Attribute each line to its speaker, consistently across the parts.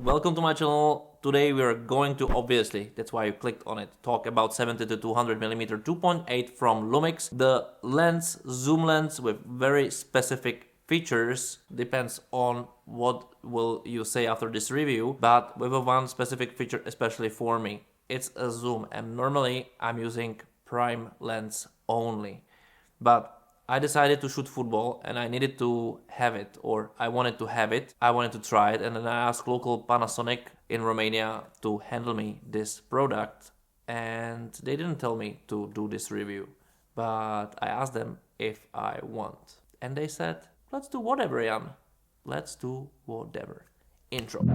Speaker 1: welcome to my channel. Today we are going to, obviously, that's why you clicked on it, talk about 70 to 200mm 2.8 from Lumix. The lens, zoom lens with very specific features, depends on what will you say after this review, but with a one specific feature especially for me. It's a zoom, and normally I'm using prime lens only. But I decided to shoot football and I needed to have it, or I wanted to have it. I wanted to try it, and then I asked local Panasonic in Romania to handle me this product, and they didn't tell me to do this review. But I asked them if I want, and they said, let's do whatever, Jan. Let's do whatever. Intro.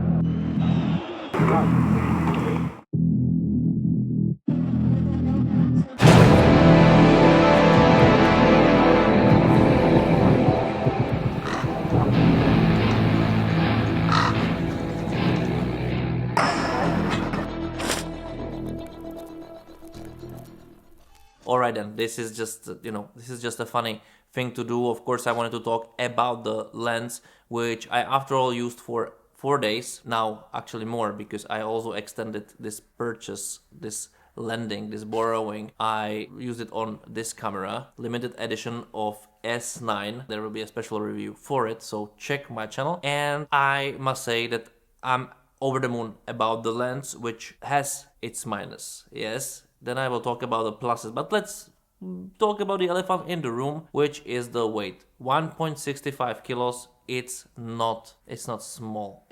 Speaker 1: Alright then, this is just, this is just a funny thing to do. Of course, I wanted to talk about the lens, which I after all used for 4 days. Now, actually more, because I also extended this purchase, this lending, this borrowing. I used it on this camera, limited edition of S9. There will be a special review for it, so check my channel. And I must say that I'm over the moon about the lens, which has its minus. Yes, then I will talk about the pluses, but let's talk about the elephant in the room, which is the weight. 1.65 kilos. It's not small.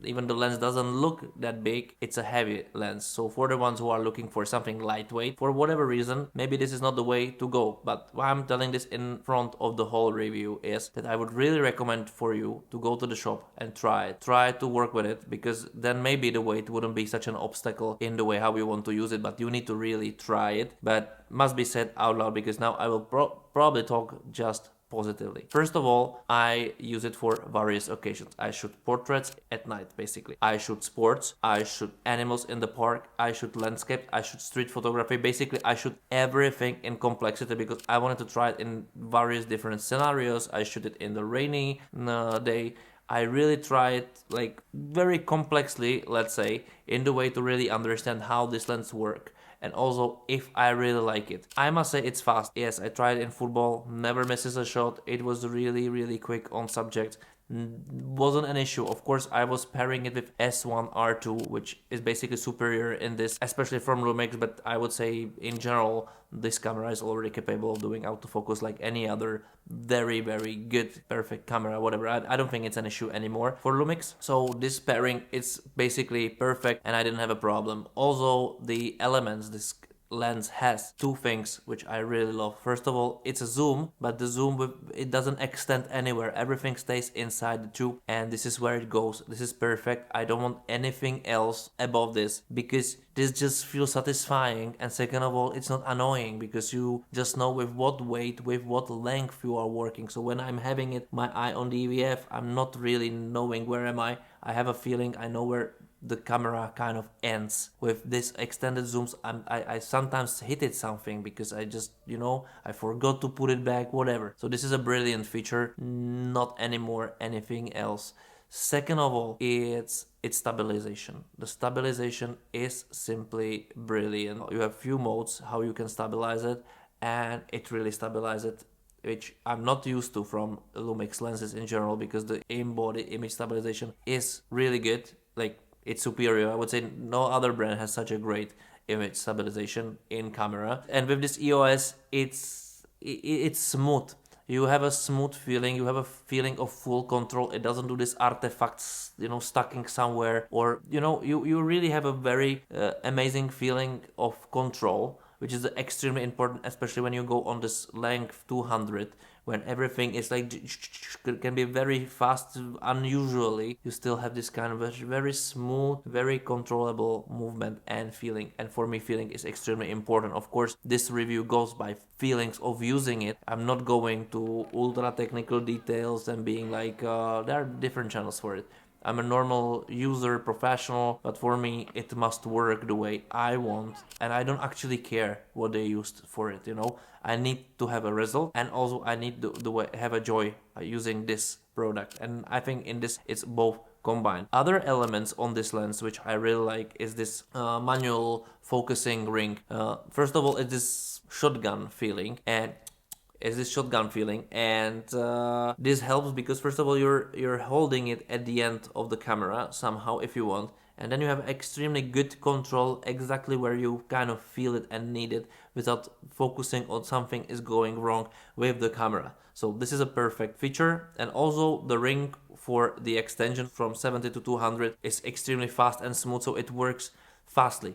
Speaker 1: Even the lens doesn't look that big, it's a heavy lens. So for the ones who are looking for something lightweight, for whatever reason, maybe this is not the way to go. But why I'm telling this in front of the whole review is that I would really recommend for you to go to the shop and try it. Try to work with it, because then maybe the weight wouldn't be such an obstacle in the way how you want to use it, but you need to really try it. But must be said out loud, because now I will probably talk just positively. First of all, I use it for various occasions. I shoot portraits at night, basically. I shoot sports, I shoot animals in the park, I shoot landscape, I shoot street photography. Basically, I shoot everything in complexity because I wanted to try it in various different scenarios. I shoot it in the rainy day. I really try it like very complexly, let's say, in the way to really understand how this lens works. And also if I really like it. I must say it's fast. Yes, I tried it in football, never misses a shot. It was really quick on subject. Wasn't an issue. Of course, I was pairing it with S1 R2, which is basically superior in this, especially from Lumix, but I would say in general this camera is already capable of doing autofocus like any other very good perfect camera, whatever. I don't think it's an issue anymore for Lumix. So this pairing, it's basically perfect and I didn't have a problem. Also, the elements this lens has two things which I really love. First of all, it's a zoom, but the zoom it doesn't extend anywhere. Everything stays inside the tube, and this is where it goes. This is perfect. I don't want anything else above this, because this just feels satisfying. And second of all, it's not annoying, because you just know with what weight, with what length you are working. So when I'm having it my eye on the EVF, I'm not really knowing where am I. I have a feeling I know where the camera kind of ends. With this extended zooms, I sometimes hit it something because I just, I forgot to put it back, whatever. So this is a brilliant feature, not anymore anything else. Second of all, it's stabilization. The stabilization is simply brilliant. You have few modes how you can stabilize it, and it really stabilizes it, which I'm not used to from Lumix lenses in general, because the in-body image stabilization is really good. Like, it's superior. I would say no other brand has such a great image stabilization in camera. And with this EOS, it's smooth. You have a smooth feeling, you have a feeling of full control. It doesn't do this artifacts, stucking somewhere, or, you really have a very amazing feeling of control, which is extremely important, especially when you go on this length 200, when everything is like, can be very fast. Unusually, you still have this kind of a very smooth, very controllable movement and feeling. And for me, feeling is extremely important. Of course, this review goes by feelings of using it. I'm not going to ultra technical details and being like, there are different channels for it. I'm a normal user, professional, but for me it must work the way I want, and I don't actually care what they used for it, I need to have a result, and also I need to have a joy using this product. And I think in this it's both combined. Other elements on this lens which I really like is this manual focusing ring. First of all, it is shotgun feeling, and this helps because first of all you're holding it at the end of the camera somehow if you want, and then you have extremely good control exactly where you kind of feel it and need it without focusing on something is going wrong with the camera. So this is a perfect feature. And also the ring for the extension from 70 to 200 is extremely fast and smooth, so it works fastly.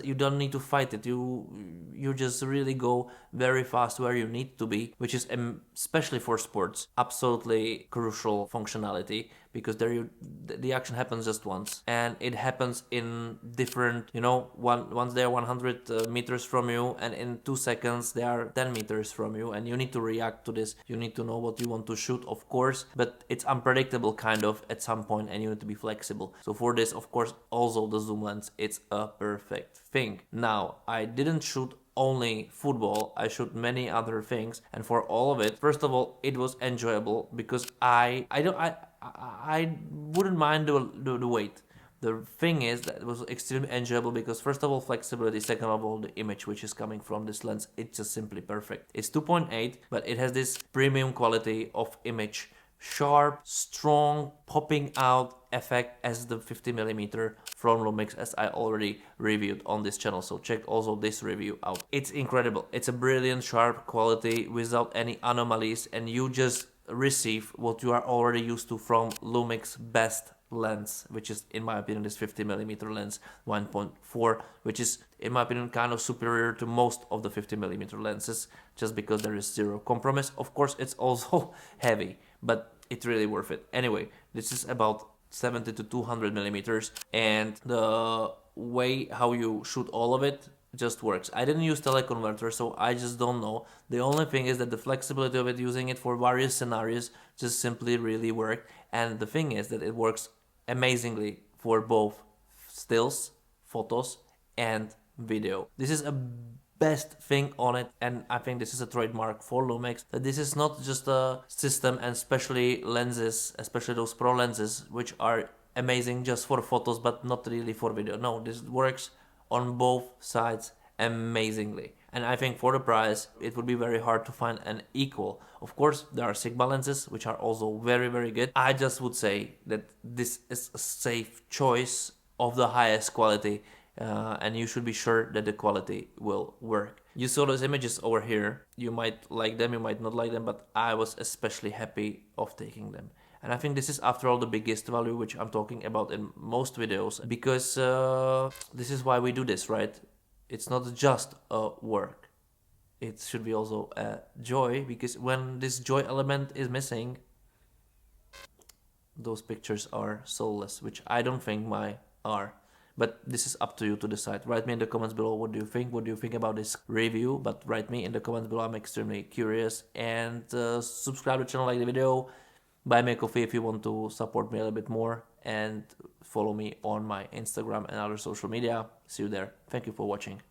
Speaker 1: You don't need to fight it. You just really go very fast where you need to be, which is especially for sports absolutely crucial functionality, because the action happens just once, and it happens in different, once they are 100 meters from you, and in 2 seconds they are 10 meters from you, and you need to react to this. You need to know what you want to shoot, of course, but it's unpredictable kind of at some point, and you need to be flexible. So for this, of course, also the zoom lens, it's a perfect thing. Now, I didn't shoot only football, I shoot many other things, and for all of it, first of all, it was enjoyable because I wouldn't mind the weight. The thing is that it was extremely enjoyable because first of all flexibility, second of all the image which is coming from this lens, it's just simply perfect. It's 2.8, but it has this premium quality of image, sharp, strong, popping out effect as the 50mm from Lumix, as I already reviewed on this channel, so check also this review out. It's incredible. It's a brilliant sharp quality without any anomalies, and you just receive what you are already used to from Lumix best lens, which is in my opinion this 50mm lens 1.4, which is in my opinion kind of superior to most of the 50mm lenses, just because there is zero compromise. Of course it's also heavy, but it's really worth it. Anyway, this is about 70 to 200mm, and the way how you shoot all of it just works. I didn't use teleconverter, so I just don't know. The only thing is that the flexibility of it, using it for various scenarios, just simply really worked. And the thing is that it works amazingly for both stills, photos, and video. This is a best thing on it, and I think this is a trademark for Lumix, that this is not just a system, and especially lenses, especially those pro lenses, which are amazing just for photos but not really for video. No, this works on both sides amazingly, and I think for the price it would be very hard to find an equal. Of course there are Sigma lenses which are also very very good. I just would say that this is a safe choice of the highest quality, and you should be sure that the quality will work. You saw those images over here. You might like them, you might not like them, but I was especially happy of taking them. And I think this is after all the biggest value which I'm talking about in most videos, because this is why we do this, right? It's not just a work. It should be also a joy, because when this joy element is missing, those pictures are soulless, which I don't think mine are. But this is up to you to decide. Write me in the comments below what do you think. What do you think about this review? But write me in the comments below. I'm extremely curious. And subscribe to the channel, like the video. Buy me a coffee if you want to support me a little bit more. And follow me on my Instagram and other social media. See you there. Thank you for watching.